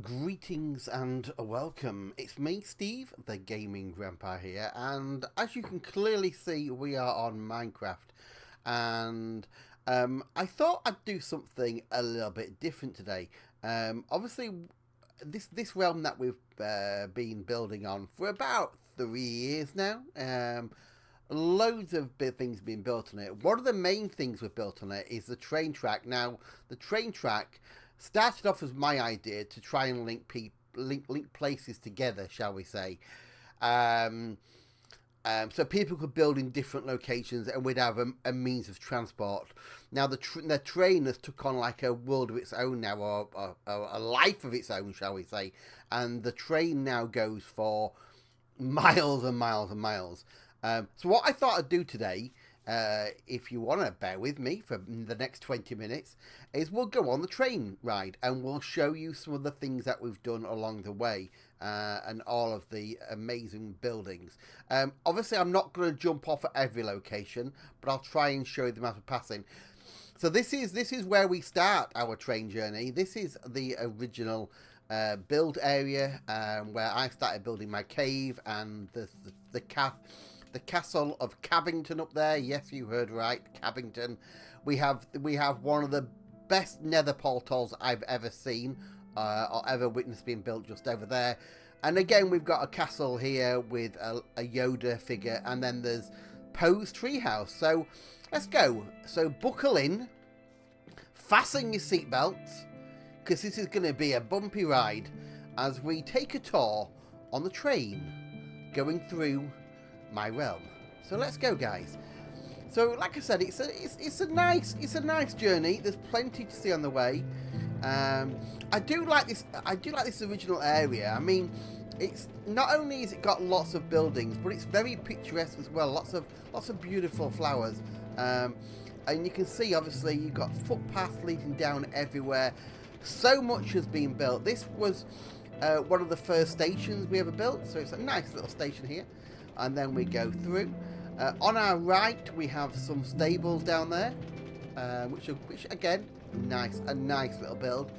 Greetings and welcome. It's me, Steve, the Gaming Grandpa here, and as you can clearly see, we are on Minecraft. And I thought I'd do something a little bit different today. Obviously, this realm that we've been building on for about 3 years now. Loads of big things being built on it. One of the main things we've built on it is the train track. Now, the train track started off as my idea to try and link places together, shall we say. Um, so people could build in different locations and we'd have a means of transport. Now the train has took on like a world of its own now, or a life of its own, shall we say. And the train now goes for miles and miles and miles. So what I thought I'd do today, if you want to bear with me for the next 20 minutes, is we'll go on the train ride and we'll show you some of the things that we've done along the way and all of the amazing buildings. Obviously, I'm not going to jump off at every location, but I'll try and show you them as we're passing. So this is where we start our train journey. This is the original build area where I started building my cave and the castle of Cabbington up there. Yes, you heard right, Cabbington. We have one of the best nether portals I've ever seen or ever witnessed being built just over there. And again, we've got a castle here with a Yoda figure, and then there's Poe's treehouse. So let's go. So buckle in, fasten your seatbelts, because this is going to be a bumpy ride as we take a tour on the train going through my realm. So let's go, guys. So like I said, it's a nice journey. There's plenty to see on the way. I do like this original area. I mean, it's not only has it got lots of buildings, but it's very picturesque as well. Lots of beautiful flowers. And you can see, obviously, you've got footpaths leading down everywhere. So much has been built. This was one of the first stations we ever built, so it's a nice little station here. And then we go through. On our right, we have some stables down there, which again, a nice little build.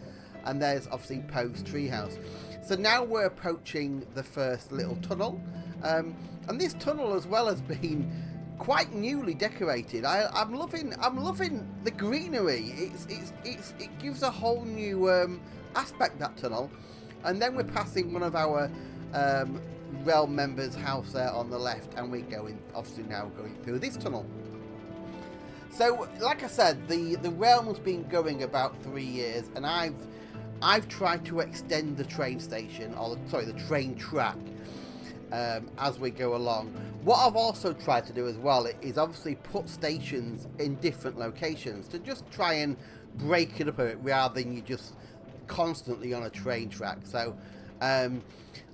And there's obviously Poe's treehouse. So now we're approaching the first little tunnel, and this tunnel as well has been quite newly decorated. I'm loving the greenery. It gives a whole new aspect, that tunnel. And then we're passing one of our realm members' house there on the left, and we're going through this tunnel. So like I said, the realm's been going about 3 years, and I've tried to extend the train station, the train track, as we go along. What I've also tried to do as well is obviously put stations in different locations to just try and break it up a bit rather than you just constantly on a train track. So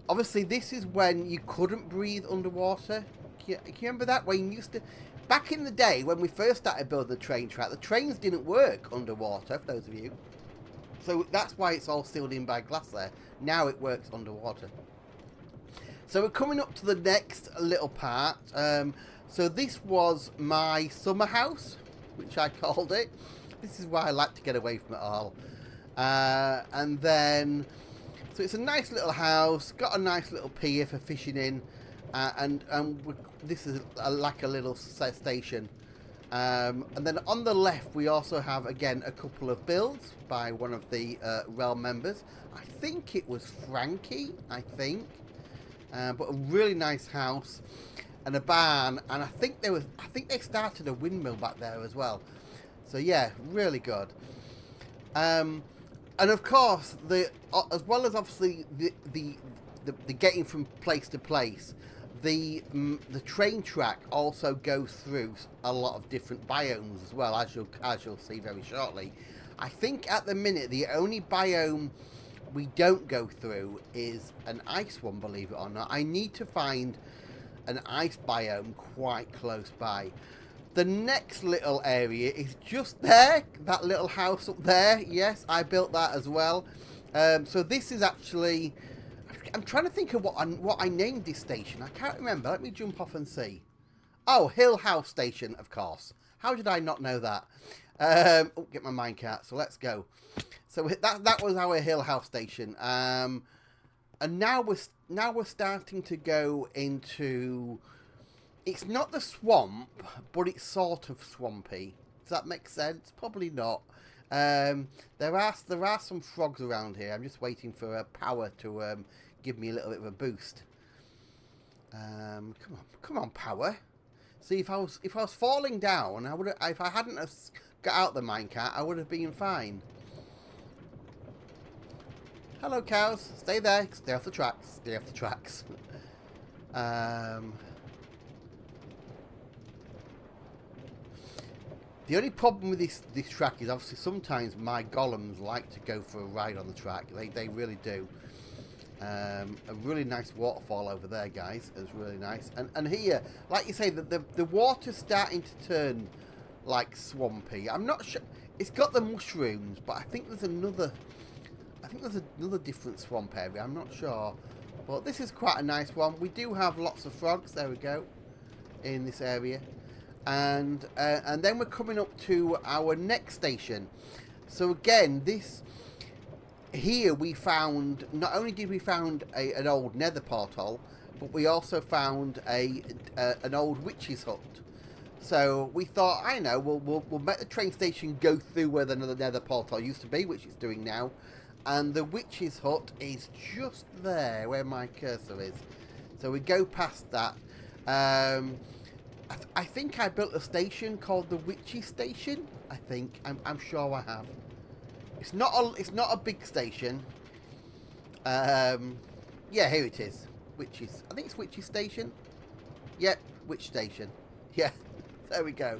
obviously this is when you couldn't breathe underwater. Can you remember that? When you used to, back in the day when we first started building the train track, the trains didn't work underwater, for those of you. So that's why it's all sealed in by glass there. Now it works underwater. So we're coming up to the next little part. So this was my summer house, which I called it. This is why I like to get away from it all. And then, so it's a nice little house, got a nice little pier for fishing in, and this is like a little station. And then on the left, we also have, again, a couple of builds by one of the realm members. I think it was Frankie, but a really nice house and a barn. And I think they started a windmill back there as well. So yeah, really good. And of course, as well as obviously the getting from place to place, the train track also goes through a lot of different biomes as well, as you'll see very shortly. I think at the minute the only biome we don't go through is an ice one, believe it or not. I need to find an ice biome quite close by. The next little area is just there, that little house up there. Yes, I built that as well. So this is actually, I'm trying to think of what I named this station. I can't remember. Let me jump off and see. Oh, Hill House Station, of course. How did I not know that? Oh, get my minecart. So let's go. So that was our Hill House station. And now we're starting to go into. It's not the swamp, but it's sort of swampy. Does that make sense? Probably not. There are some frogs around here. I'm just waiting for power to give me a little bit of a boost. Come on, power. See, if I was falling down, if I hadn't have got out the minecart, I would have been fine. Hello, cows. Stay there. Stay off the tracks. Stay off the tracks. The only problem with this track is obviously sometimes my golems like to go for a ride on the track. They really do. A really nice waterfall over there, guys. It's really nice. And here, like you say, the water's starting to turn like swampy. I'm not sure. It's got the mushrooms, but I think there's another different swamp area. I'm not sure. But this is quite a nice one. We do have lots of frogs. There we go. In this area. And then we're coming up to our next station. So again, here we found, not only did we found an old nether portal, but we also found an old witch's hut. So we thought, I know, we'll make the train station go through where the nether portal used to be, which it's doing now. And the witch's hut is just there where my cursor is. So we go past that. I think I built a station called the Witchy Station. I think I'm sure I have. It's not a big station. Yeah, here it is. Witches. I think it's Witchy Station. Yep, Witch Station. Yeah, there we go.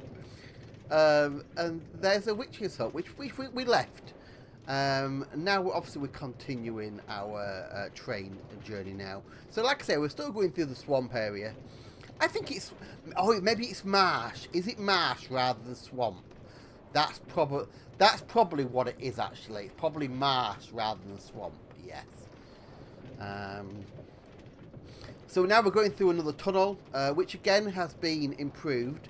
And there's a witch's hut, which we left. Now obviously we're continuing our train journey now. So like I say, we're still going through the swamp area. I think it's... Oh, maybe it's marsh. Is it marsh rather than swamp? That's probably what it is, actually. It's probably marsh rather than swamp, yes. So now we're going through another tunnel, which again has been improved.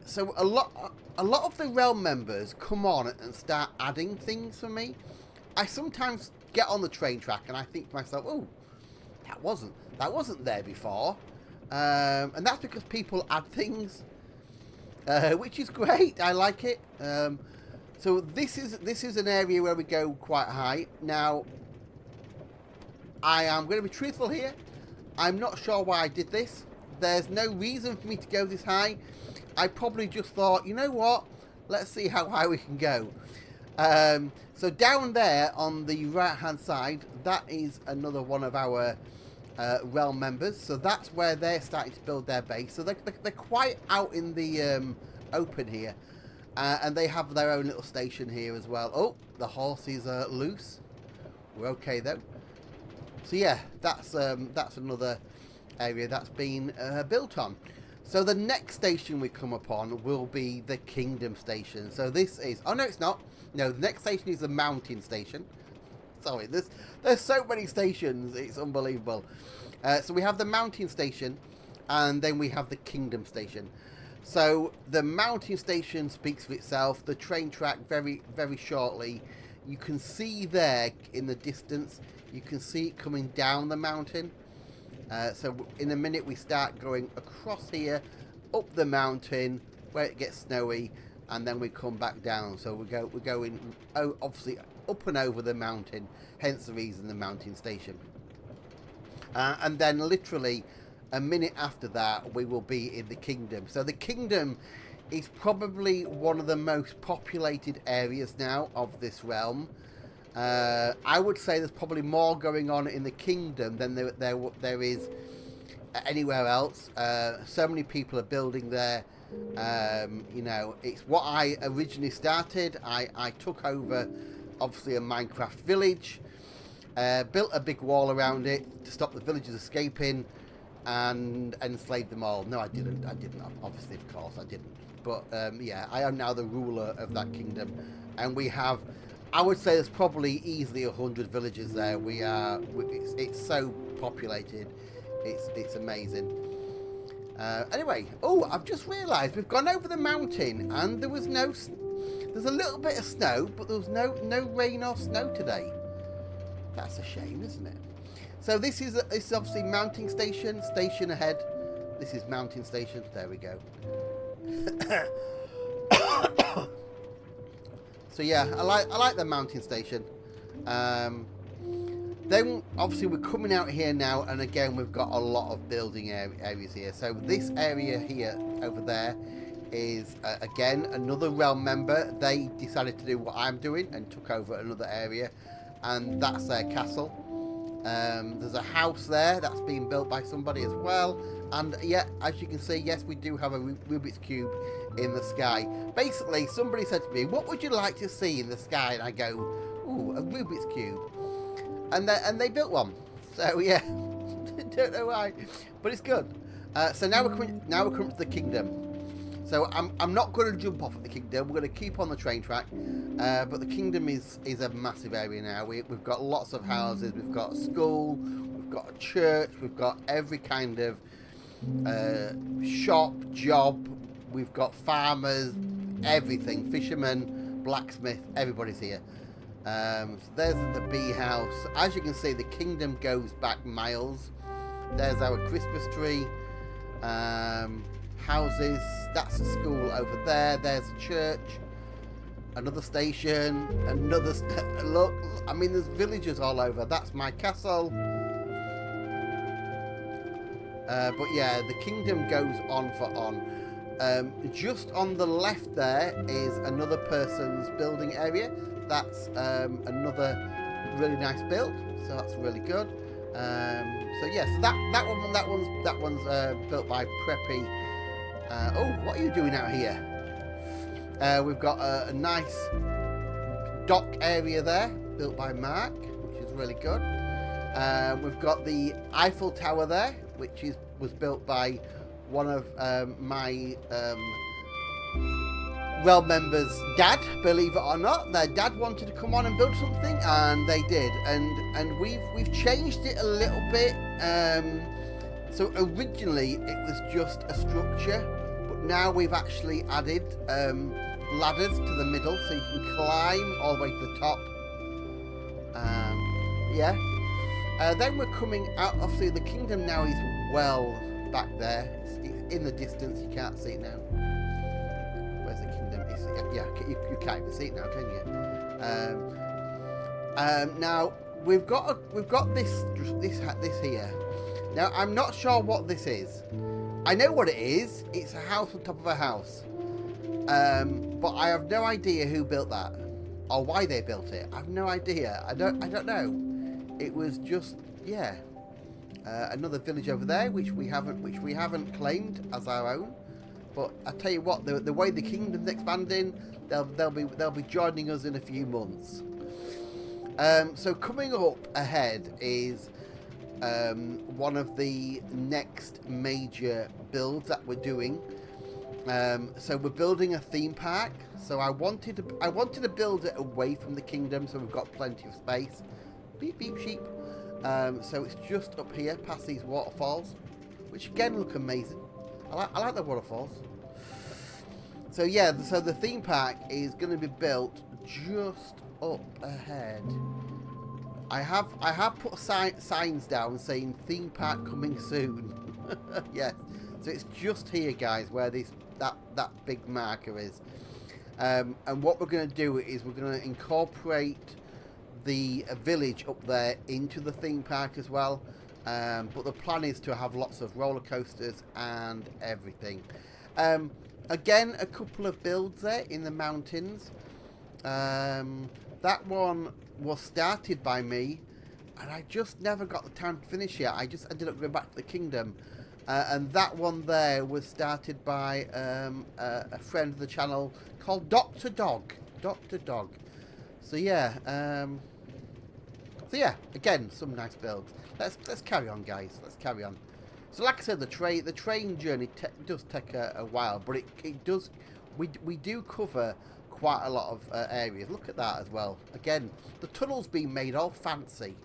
So a lot of the realm members come on and start adding things for me. I sometimes get on the train track and I think to myself, oh, that wasn't there before. And that's because people add things, which is great. I like it. So this is an area where we go quite high. Now, I am going to be truthful here. I'm not sure why I did this. There's no reason for me to go this high. I probably just thought, you know what? Let's see how high we can go. So down there on the right-hand side, that is another one of our realm members. So that's where they're starting to build their base. So they're quite out in the open here. And they have their own little station here as well. Oh, the horses are loose. We're okay though. So yeah, that's another area that's been built on. So the next station we come upon will be the Kingdom Station. So this is... Oh, no, it's not. No, the next station is the Mountain Station. Sorry, there's so many stations. It's unbelievable. So we have the Mountain Station, and then we have the Kingdom Station. So the Mountain Station speaks for itself. The train track very, very shortly. You can see there in the distance, you can see it coming down the mountain. So in a minute we start going across here, up the mountain where it gets snowy, and then we come back down. So we're going obviously up and over the mountain, hence the reason the Mountain Station. And then literally a minute after that we will be in the Kingdom. So the Kingdom is probably one of the most populated areas now of this realm. I would say there's probably more going on in the Kingdom than there is anywhere else. So many people are building there. You know, it's what I originally started. I took over, obviously, a Minecraft village, built a big wall around it to stop the villagers escaping, and enslaved them all. No, I didn't. Obviously, of course, I didn't. But yeah, I am now the ruler of that kingdom, and we have... I would say there's probably easily 100 villages there. It's so populated. It's amazing. Anyway, oh, I've just realised we've gone over the mountain and there was no... There's a little bit of snow, but there was no rain or snow today. That's a shame, isn't it? So this is obviously mounting station ahead. This is mounting station. There we go. So yeah, I like the mounting station. Then obviously we're coming out here now, and again we've got a lot of building areas here. So this area here over there is again another realm member. They decided to do what I'm doing and took over another area, and that's their castle. There's a house there that's being built by somebody as well, and yeah, as you can see, yes, we do have a Rubik's Cube in the sky. Basically, somebody said to me, what would you like to see in the sky? And I go, ooh, a Rubik's Cube. And they built one. So yeah, don't know why, but it's good. So now we're coming to the kingdom. So I'm not going to jump off at the kingdom. We're going to keep on the train track. But the kingdom is a massive area now. We've got lots of houses. We've got a school. We've got a church. We've got every kind of shop, job. We've got farmers, everything. Fishermen, blacksmith, everybody's here. So there's the bee house. As you can see, the kingdom goes back miles. There's our Christmas tree. Houses. That's a school over there. There's a church. Another station. Another... Look, I mean, there's villages all over. That's my castle. But yeah, the kingdom goes on for on. Just on the left there is another person's building area. That's another really nice build, so that's really good. So yeah, so that one's built by Preppy. Oh, what are you doing out here? We've got a nice dock area there, built by Mark, which is really good. We've got the Eiffel Tower there, which was built by one of my realm members' dad, believe it or not. Their dad wanted to come on and build something, and they did. And we've changed it a little bit. So originally it was just a structure, but now we've actually added ladders to the middle, so you can climb all the way to the top. Yeah. Then we're coming out. Obviously, the kingdom now is well back there. It's in the distance. You can't see it now. Where's the kingdom? Yeah, you can't even see it now, can you? Now we've got this here. Now I'm not sure what this is. I know what it is. It's a house on top of a house. But I have no idea who built that or why they built it. I have no idea. I don't know. It was just, yeah, another village over there, which we haven't claimed as our own. But I tell you what, the way the kingdom's expanding, they'll be joining us in a few months. So coming up ahead is one of the next major builds that we're doing. So we're building a theme park. So I wanted to build it away from the kingdom, so we've got plenty of space. Beep beep sheep. So it's just up here past these waterfalls, which again look amazing. I like the waterfalls. So yeah, so the theme park is going to be built just up ahead. I have put signs down saying theme park coming soon. Yes. So it's just here, guys, where that big marker is. And what we're going to do is we're going to incorporate the village up there into the theme park as well. But the plan is to have lots of roller coasters and everything. Again, a couple of builds there in the mountains. That one was started by me, and I just never got the time to finish it. I just ended up going back to the kingdom. And that one there was started by a friend of the channel called Dr. Dog. Dr. Dog. So yeah, again, some nice builds. Let's carry on, guys. Let's carry on. So like I said, the train journey does take a while, but it does. We do cover quite a lot of areas. Look at that as well. Again, the tunnel's been made all fancy.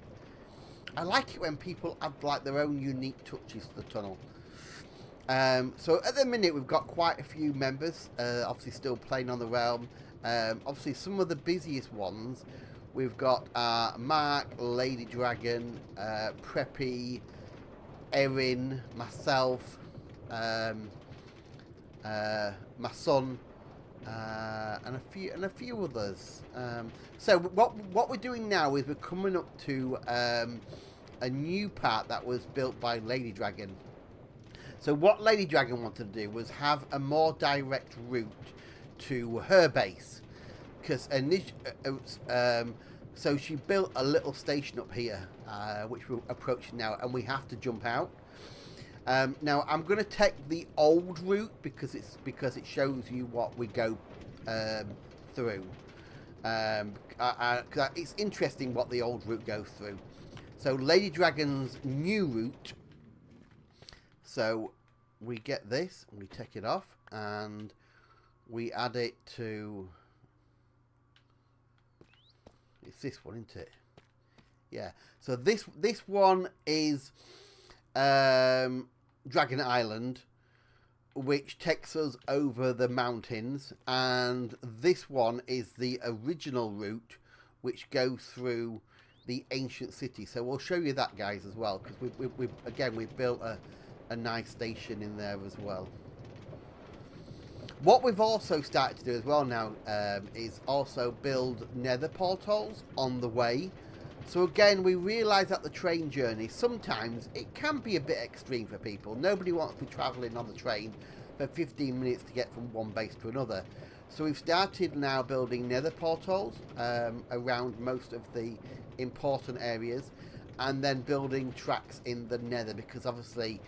I like it when people add like their own unique touches to the tunnel. So at the minute we've got quite a few members, obviously still playing on the realm. Obviously some of the busiest ones, we've got Mark, Lady Dragon, Preppy, Erin, myself, my son, and a few others. So what we're doing now is we're coming up to a new part that was built by Lady Dragon. So what Lady Dragon wanted to do was have a more direct route to her base, because so she built a little station up here, which we're approaching now, and we have to jump out. Now I'm going to take the old route because it shows you what we go through. It's interesting what the old route goes through. So Lady Dragon's new route. So we get this, we take it off, and we add it to. It's this one, isn't it? Yeah. So this one is Dragon Island, which takes us over the mountains, and this one is the original route, which goes through the ancient city. So we'll show you that, guys, as well, because we've built a nice station in there as well. What we've also started to do as well now is also build nether portals on the way. So again, we realise that the train journey, sometimes it can be a bit extreme for people. Nobody wants to be travelling on the train for 15 minutes to get from one base to another. So we've started now building nether portals around most of the important areas, and then building tracks in the nether, because obviously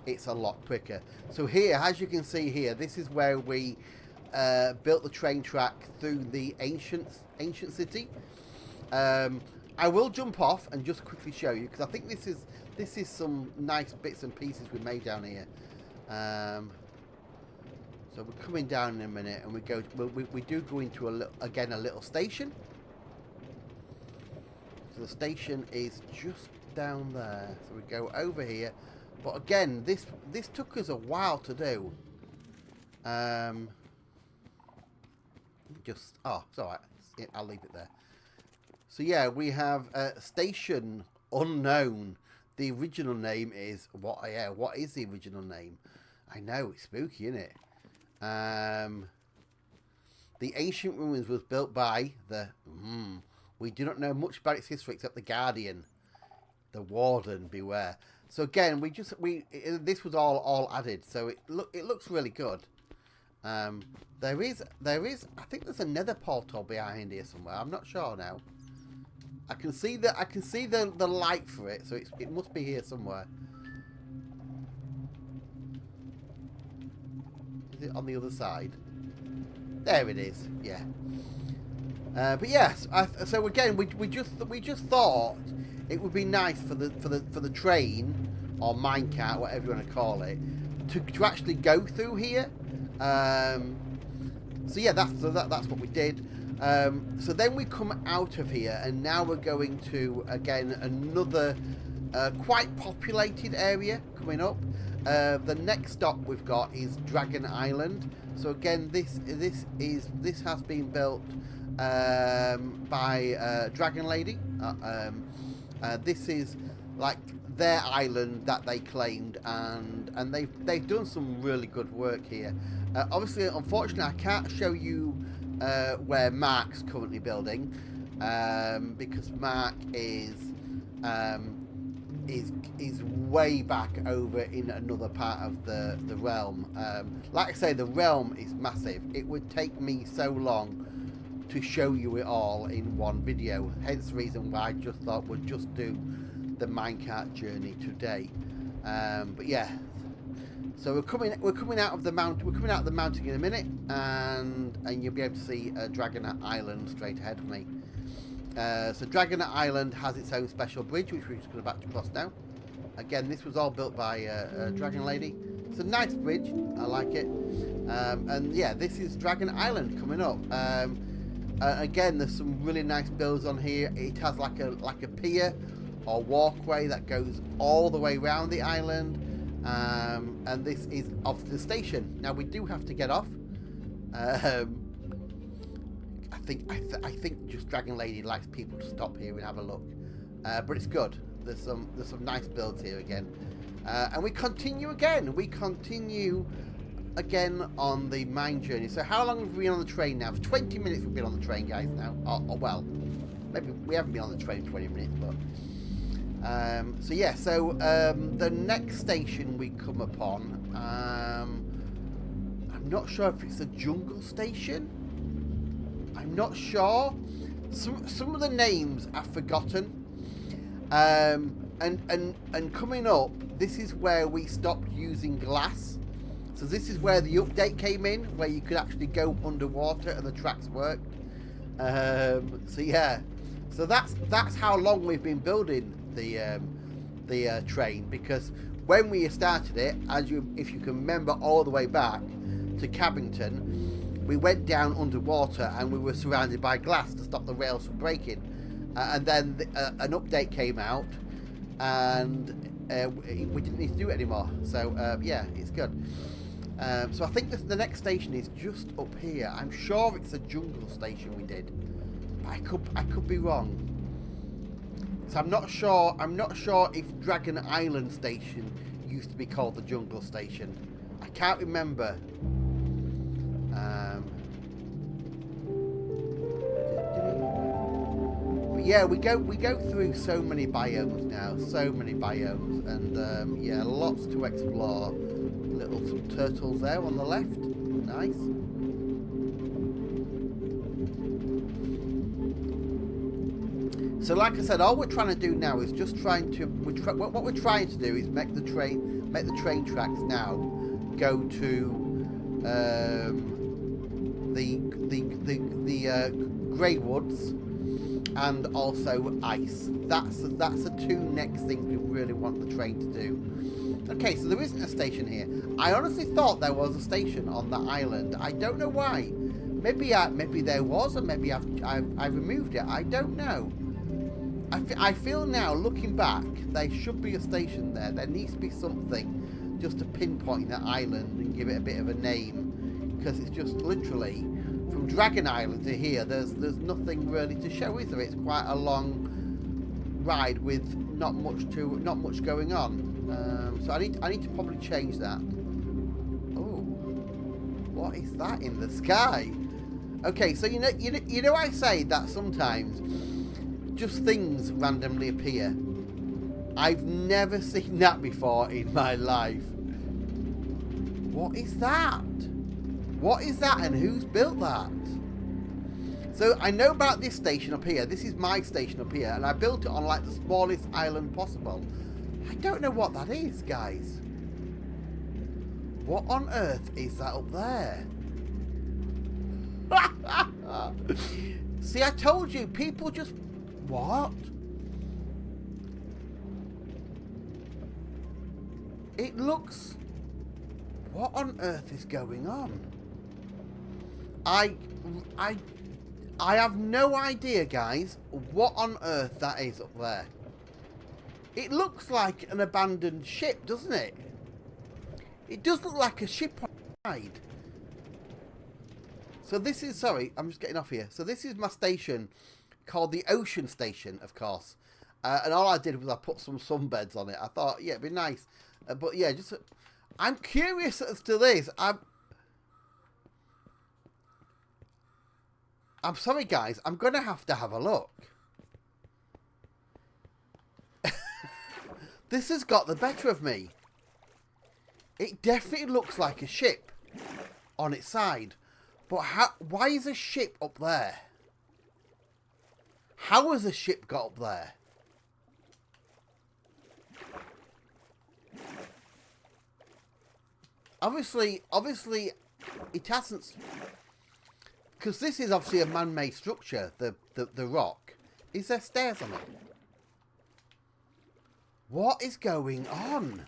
it's a lot quicker. So here, as you can see here, this is where we built the train track through the ancient city. I will jump off and just quickly show you, because I think this is some nice bits and pieces we made down here. So we're coming down in a minute, and we do go into a little station. So the station is just down there. So we go over here. But again, this took us a while to do. It's alright. I'll leave it there. So yeah, we have Station Unknown. The original name is what is the original name? I know, it's spooky, isn't it? The ancient ruins was built by the we do not know much about its history except the Guardian, the Warden, beware. So again, this was all added, so it looks really good. There is I think there's a nether portal behind here somewhere. I'm not sure now. I can see the light for it, so it must be here somewhere. Is it on the other side? There it is. Yeah. But yes, so again, we just thought it would be nice for the train or minecart, whatever you want to call it, to actually go through here. So yeah, that's what we did. So then we come out of here, and now we're going to again another quite populated area coming up. The next stop we've got is Dragon Island. So again, this has been built by Dragon Lady. This is like their island that they claimed, and they've done some really good work here. Obviously, unfortunately, I can't show you where Mark's currently building, because Mark is way back over in another part of the realm. Like I say, the realm is massive. It would take me so long to show you it all in one video. Hence the reason why I just thought we'd just do the minecart journey today. But yeah, so we're coming out of the mountain. We're coming out of the mountain in a minute, and you'll be able to see Dragon Island straight ahead of me. So Dragon Island has its own special bridge, which we're just going to cross now. Again, this was all built by Dragon Lady. It's a nice bridge. I like it. And yeah, this is Dragon Island coming up. Again, there's some really nice builds on here. It has like a pier or walkway that goes all the way around the island. And this is off the station. Now we do have to get off. I think just Dragon Lady likes people to stop here and have a look. But it's good. There's some nice builds here again. And we continue again. We continue again on the mine journey. So how long have we been on the train now? For 20 minutes we've been on the train, guys, now. Or well, maybe we haven't been on the train for 20 minutes, but... so yeah, so the next station we come upon, I'm not sure if it's a jungle station. I'm not sure. Some of the names I've forgotten. And coming up, this is where we stopped using glass. So this is where the update came in, where you could actually go underwater and the tracks worked. So yeah, so that's how long we've been building the train, because when we started it, if you can remember all the way back to Cabbington, we went down underwater and we were surrounded by glass to stop the rails from breaking. And then an update came out, and we didn't need to do it anymore. So yeah, it's good. So I think the next station is just up here. I'm sure it's a jungle station we did, but I could be wrong. So I'm not sure if Dragon Island Station used to be called the jungle station. I can't remember. But yeah, we go through so many biomes now, and yeah, lots to explore. Some turtles there on the left, nice. So like I said, all we're trying to do now is just what we're trying to do is make the train tracks now go to the Grey Woods and also ice. That's the two next things we really want the train to do. Okay, so there isn't a station here. I honestly thought there was a station on the island. I don't know why. Maybe there was, or maybe I've removed it. I don't know. I feel now, looking back, there should be a station there. There needs to be something just to pinpoint that island and give it a bit of a name, because it's just literally from Dragon Island to here. There's nothing really to show, is there? It's quite a long ride with not much going on. So I need to probably change that. Oh, what is that in the sky? Okay, so you know I say that sometimes just things randomly appear. I've never seen that before in my life. What is that? What is that, and who's built that? So I know about this station up here. This is my station up here, and I built it on like the smallest island possible. I don't know what that is, guys. What on earth is that up there? See, I told you, people just... What? It looks... What on earth is going on? I have no idea, guys, what on earth that is up there. It looks like an abandoned ship, doesn't it? It does look like a ship on the side. So this is... Sorry, I'm just getting off here. So this is my station, called the Ocean Station, of course. And all I did was I put some sunbeds on it. I thought, yeah, it'd be nice. But yeah, just... I'm curious as to this. I'm sorry, guys. I'm going to have a look. This has got the better of me. It definitely looks like a ship on its side. But why is a ship up there? How has a ship got up there? Obviously, it hasn't... Because this is obviously a man-made structure, the rock. Is there stairs on it? What is going on?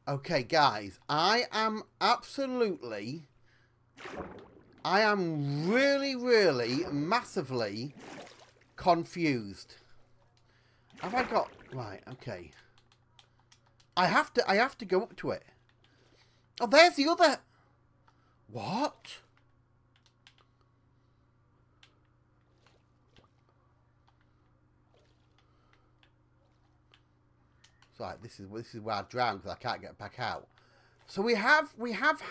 Okay, guys, I am really, massively confused. Have I got... Right, okay. I have to go up to it. Oh, there's the other... What? Right, this is where I drown because I can't get back out. So we have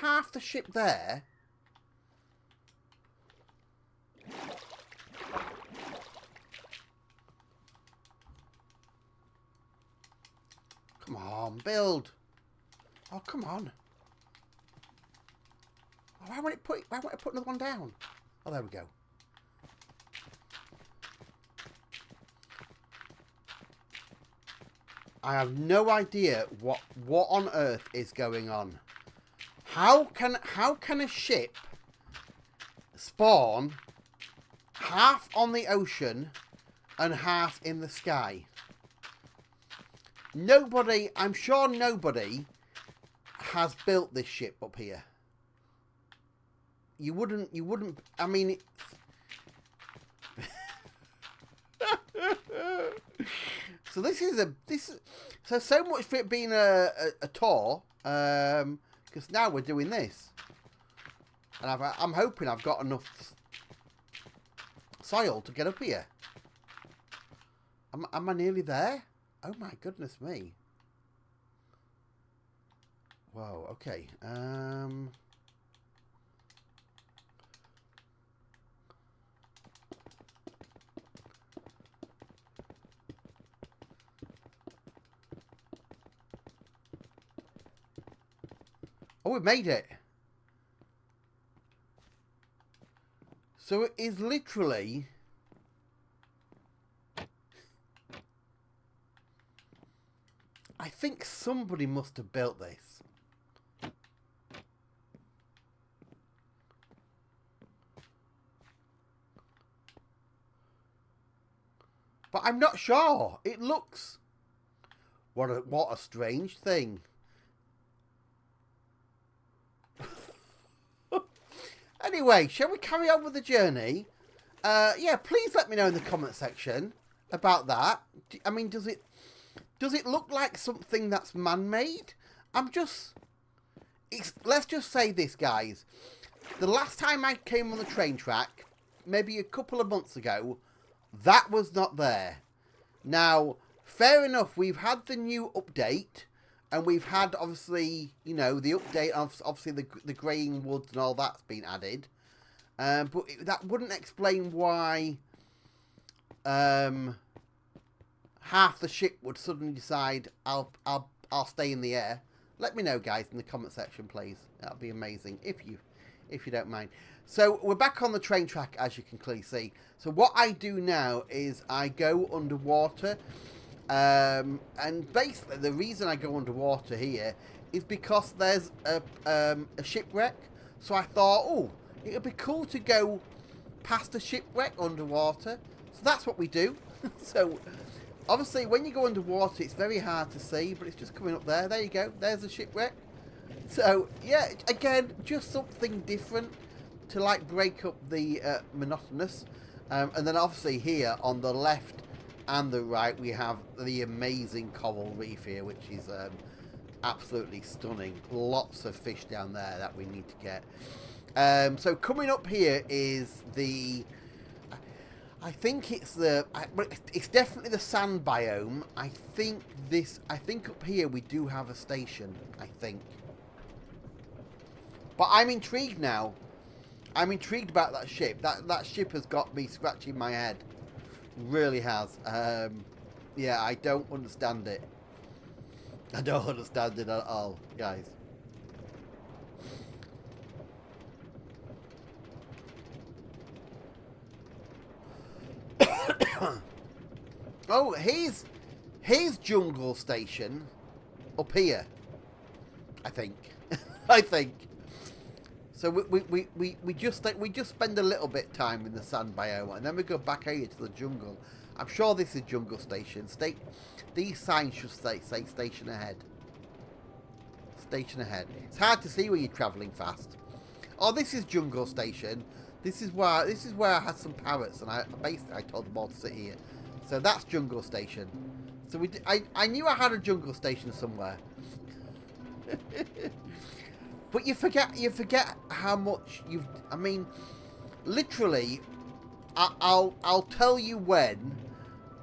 half the ship there. Come on, build. Oh, come on. Oh, why won't it put another one down? Oh, there we go. I have no idea what on earth is going on. How can a ship spawn half on the ocean and half in the sky? Nobody, I'm sure nobody has built this ship up here. You wouldn't, I mean, so so much for it being a tour, because now we're doing this, and I'm hoping I've got enough soil to get up here. Am I nearly there? Oh my goodness me! Whoa. Okay. Oh, we made it. So it is literally... I think somebody must have built this. But I'm not sure. It looks... What a strange thing. Anyway, shall we carry on with the journey? Yeah, please let me know in the comment section about that. I mean, does it look like something that's man-made? Let's just say this, guys. The last time I came on the train track, maybe a couple of months ago, that was not there. Now, fair enough, we've had the new update, and we've had, obviously, you know, the update of, obviously, the greying woods and all that's been added. But that wouldn't explain why half the ship would suddenly decide, I'll stay in the air. Let me know, guys, in the comment section, please. That'd be amazing, if you don't mind. So, we're back on the train track, as you can clearly see. So, what I do now is I go underwater. And basically, the reason I go underwater here is because there's a shipwreck. So I thought, oh, it would be cool to go past a shipwreck underwater. So that's what we do. So, obviously, when you go underwater, it's very hard to see, but it's just coming up there. There you go. There's a shipwreck. So, yeah, again, just something different to, like, break up the monotonous. And then, obviously, here on the left and the right, we have the amazing coral reef here, which is absolutely stunning. Lots of fish down there that we need to get. So coming up here is the... I think it's it's definitely the sand biome. I think up here we do have a station, I think. But I'm intrigued now. I'm intrigued about that ship. That ship has got me scratching my head. Really has. Yeah, I don't understand it. I don't understand it at all, guys. Oh, here's Jungle Station up here. I think. I think. So we just spend a little bit time in the sand biome, and then we go back here to the jungle. I'm sure this is Jungle Station. These signs should say station ahead. Station ahead. It's hard to see when you're travelling fast. Oh, this is Jungle Station. This is where I had some parrots, and I told them all to sit here. So that's Jungle Station. So I knew I had a jungle station somewhere. But you forget how much you've... I mean, literally, I'll tell you when,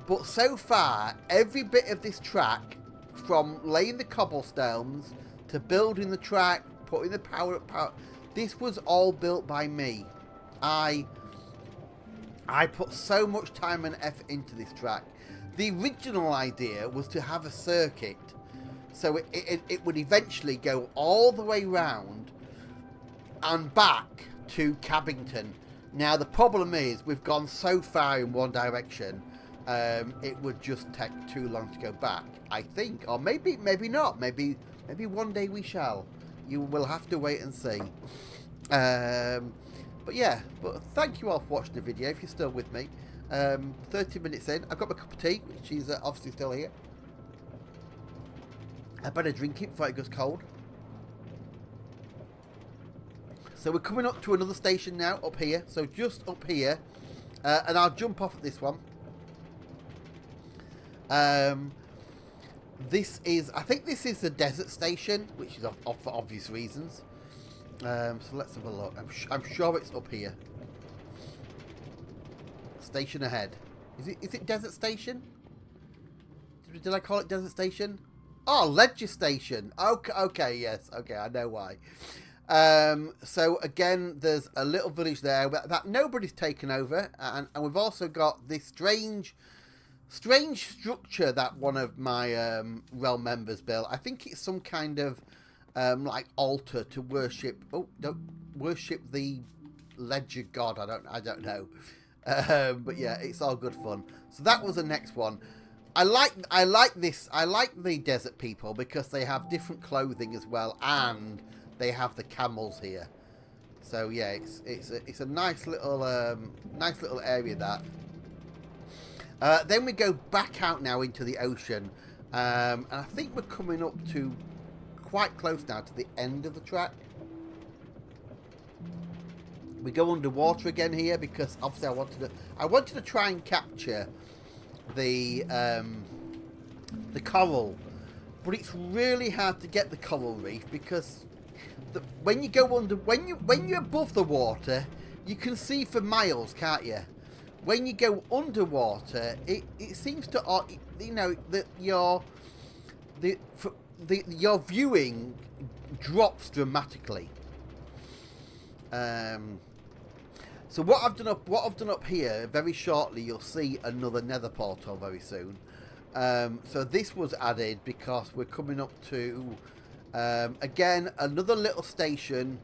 but so far, every bit of this track, from laying the cobblestones to building the track, putting the power, this was all built by me. I put so much time and effort into this track. The original idea was to have a circuit, so it would eventually go all the way round and back to Cabbington. Now the problem is we've gone so far in one direction, it would just take too long to go back, I think. Or maybe not. Maybe one day we shall. You will have to wait and see. But yeah, but thank you all for watching the video, if you're still with me. 30 minutes in, I've got my cup of tea, which is obviously still here. I better drink it before it goes cold. So we're coming up to another station now, up here. So just up here. And I'll jump off at this one. This is, I think this is the desert station, which is off for obvious reasons. So let's have a look. I'm sure it's up here. Station ahead. Is it desert station? Did I call it desert station? Oh, ledger station. Okay, yes. Okay, I know why. So again, there's a little village there that nobody's taken over, and we've also got this strange structure that one of my realm members built. I think it's some kind of like altar to worship. Oh, don't worship the ledger god. I don't know. But yeah, it's all good fun. So that was the next one. I like this. I like the desert people because they have different clothing as well, and they have the camels here. So yeah, it's a nice little area that. Then we go back out now into the ocean, and I think we're coming up to quite close now to the end of the track. We go underwater again here because obviously I wanted to try and capture the coral, but it's really hard to get the coral reef because when you go under, when you're above the water, you can see for miles, can't you? When you go underwater, it seems to, you know, that your viewing drops dramatically. So what I've done up here, very shortly, you'll see another nether portal very soon. So this was added because we're coming up to again another little station,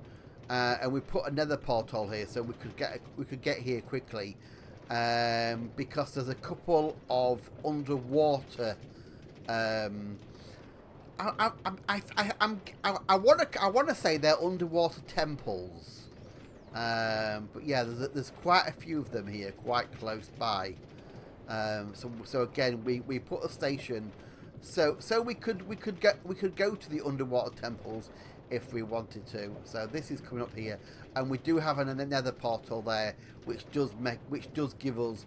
and we put a nether portal here so we could get here quickly, because there's a couple of underwater. I want to say they're underwater temples. But yeah, there's quite a few of them here, quite close by. So again, we put a station, so we could go to the underwater temples if we wanted to. So this is coming up here, and we do have another portal there, which does give us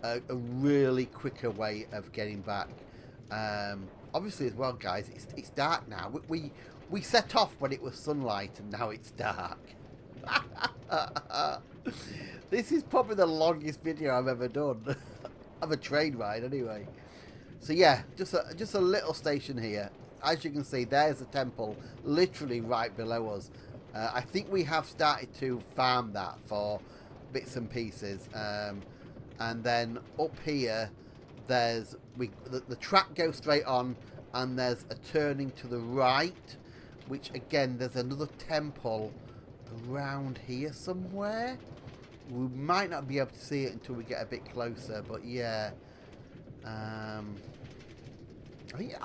a really quicker way of getting back. Obviously as well, guys, it's dark now. We set off when it was sunlight, and now it's dark. This is probably the longest video I've ever done of a train ride anyway. So yeah, just a little station here. As you can see, there's a temple literally right below us. I think we have started to farm that for bits and pieces, and then up here there's the track goes straight on, and there's a turning to the right, which again there's another temple around here somewhere. We might not be able to see it until we get a bit closer, but yeah. I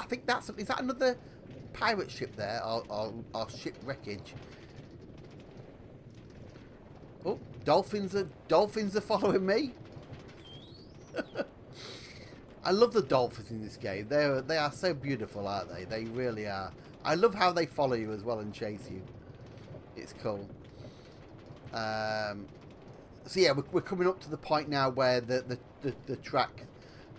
think is that another pirate ship there, or ship wreckage? Oh, dolphins are following me. I love the dolphins in this game. They are so beautiful, aren't they? They really are. I love how they follow you as well and chase you. It's cool. So yeah, we're coming up to the point now where the track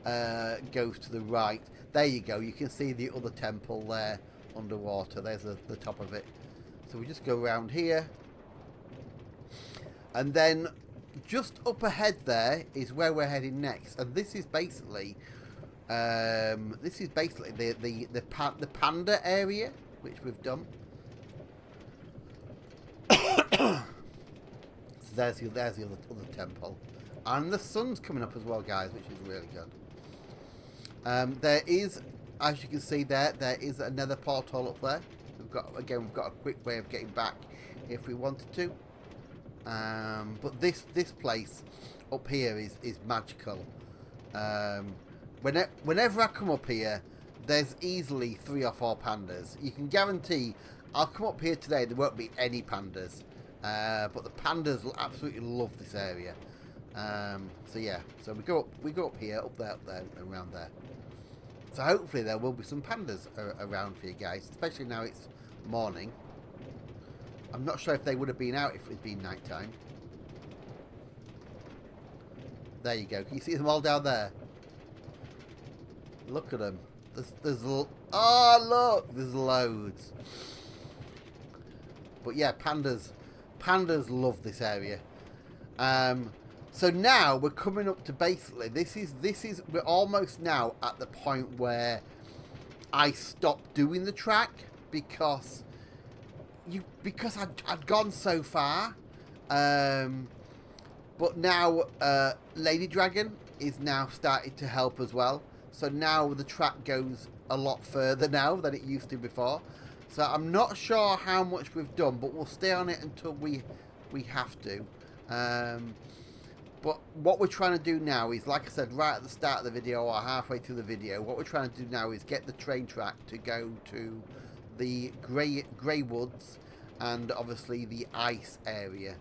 goes to the right. There you go. You can see the other temple there underwater. There's the top of it. So we just go around here. And then just up ahead there is where we're heading next. And this is basically the panda area, which we've done. So there's the other temple. And the sun's coming up as well, guys, which is really good. There is, as you can see there is another portal up there. We've got a quick way of getting back if we wanted to. But this place up here is magical. Whenever I come up here, there's easily 3 or 4 pandas. You can guarantee I'll come up here today, there won't be any pandas. But the pandas will absolutely love this area. So yeah, so we go up here, up there, and around there. So hopefully there will be some pandas around for you guys, especially now it's morning. I'm not sure if they would have been out if it'd been night time. There you go. Can you see them all down there? Look at them. There's oh look, there's loads. But yeah, pandas love this area. So now we're coming up to basically we're almost now at the point where I stopped doing the track because I'd gone so far. But now Lady Dragon is now started to help as well. So now the track goes a lot further now than it used to before. So I'm not sure how much we've done, but we'll stay on it until we have to. But what we're trying to do now is, like I said, right at the start of the video or halfway through the video, what we're trying to do now is get the train track to go to the Grey Woods and obviously the ice area.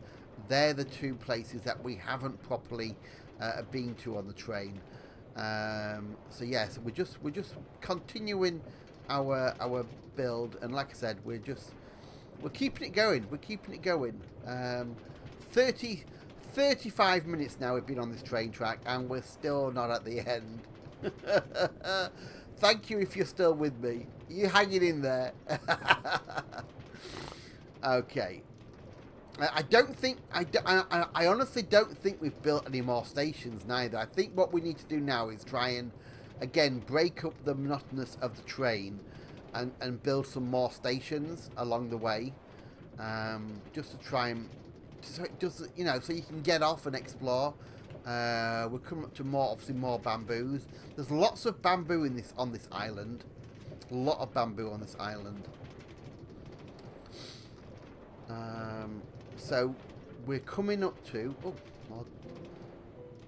They're the 2 places that we haven't properly been to on the train. So yeah, so we're just continuing our build, and like I said, we're keeping it going. We're keeping it going. 35 minutes now we've been on this train track, and we're still not at the end. Thank you if you're still with me. You hanging in there. Okay. I honestly don't think we've built any more stations neither. I think what we need to do now is try and, again, break up the monotonous of the train and build some more stations along the way. Just to try and, so you can get off and explore. We're coming up to obviously more bamboos. There's lots of bamboo on this island. A lot of bamboo on this island. So we're coming up to.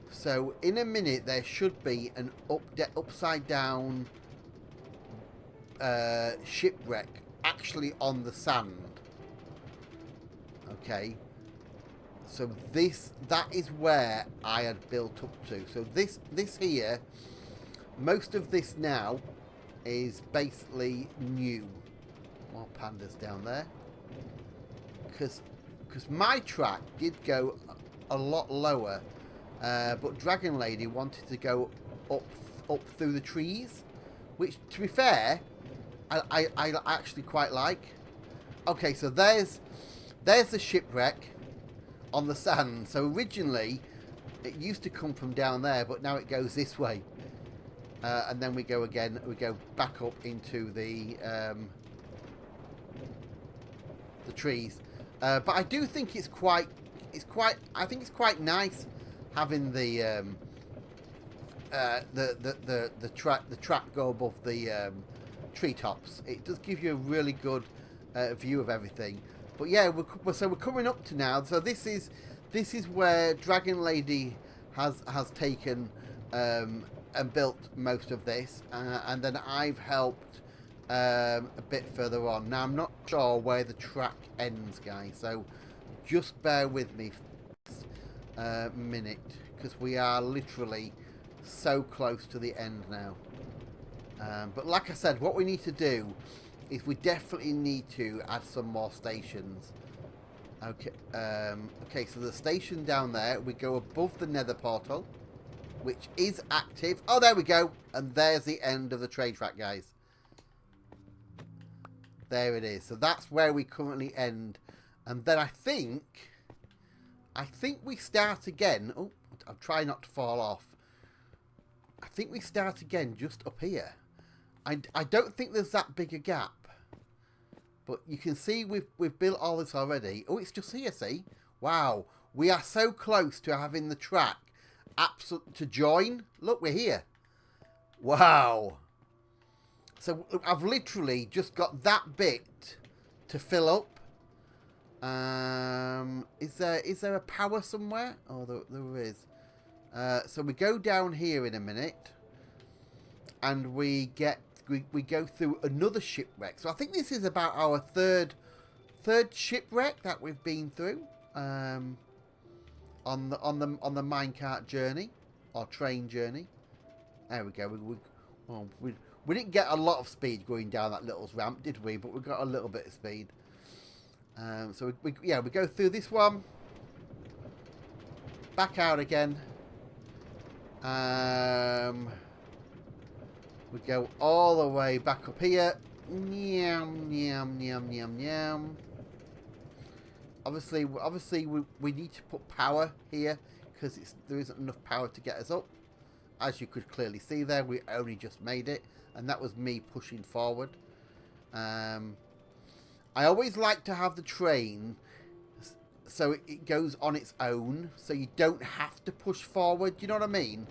So in a minute there should be an upside down shipwreck actually on the sand. Okay. So that is where I had built up to. So this here, most of this now is basically new. More pandas down there. Because my track did go a lot lower, but Dragon Lady wanted to go up through the trees, which, to be fair, I actually quite like. Okay, so there's the shipwreck on the sand. So originally it used to come from down there, but now it goes this way, and then we go back up into the trees. But I do think it's quite nice having the track go above the treetops. It does give you a really good view of everything. But yeah, we're coming up to now. So this is where Dragon Lady has taken and built most of this, and then I've helped a bit further on. Now I'm not sure where the track ends, guys, so just bear with me for a minute, because we are literally so close to the end now. But like I said, what we need to do is we definitely need to add some more stations. Okay, okay, so the station down there, we go above the nether portal. which is active. Oh, there we go. And there's the end of the train track, guys. There it is. So that's where we currently end. And then I think we start again. Oh, I'm trying not to fall off. I think we start again just up here. I don't think there's that big a gap. But you can see we've built all this already. Oh, it's just here, see? Wow. We are so close to having the track to join. Look, we're here. Wow. So I've literally just got that bit to fill up. Is there a power somewhere? Oh, there is. So we go down here in a minute. And we go through another shipwreck. So I think this is about our third shipwreck that we've been through on the minecart journey or train journey. There we go. We didn't get a lot of speed going down that little ramp, did we? But we got a little bit of speed. So we go through this one, back out again. We go all the way back up here. Nyam, nyam, nyam, nyam, nyam. Obviously, we need to put power here because there isn't enough power to get us up. As you could clearly see there, we only just made it, and that was me pushing forward. I always like to have the train so it goes on its own, so you don't have to push forward. You know what I mean?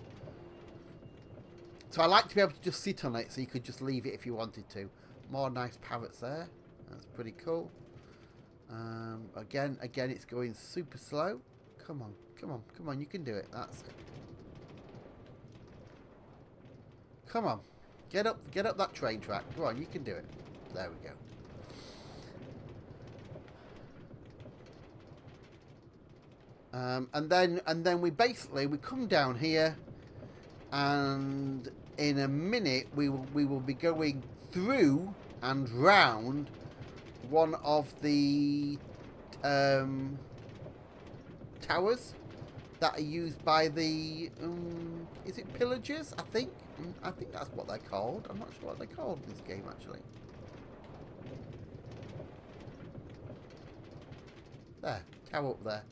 So I like to be able to just sit on it, so you could just leave it if you wanted to. More nice parrots there. That's pretty cool. Again, it's going super slow. Come on, come on, come on! You can do it. That's it. Come on, get up that train track. Go on, you can do it. There we go. And then we come down here, and in a minute we will be going through and round one of the towers that are used by the is it pillagers? I think that's what they're called. I'm not sure what they're called in this game actually. There, tower up there.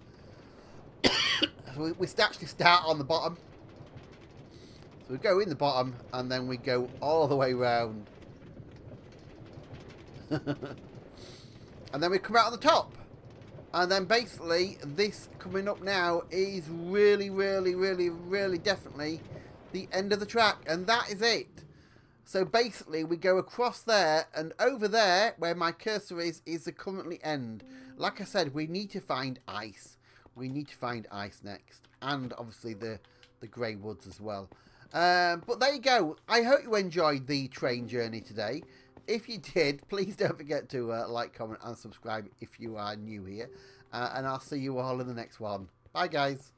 So we actually start on the bottom. So we go in the bottom and then we go all the way round. And then we come out on the top. And then basically this coming up now is really, really, really, really definitely the end of the track. And that is it. So basically we go across there, and over there where my cursor is the currently end. Like I said, we need to find ice. We need to find ice next. And obviously the grey woods as well. But there you go. I hope you enjoyed the train journey today. If you did, please don't forget to like, comment and subscribe if you are new here. And I'll see you all in the next one. Bye, guys.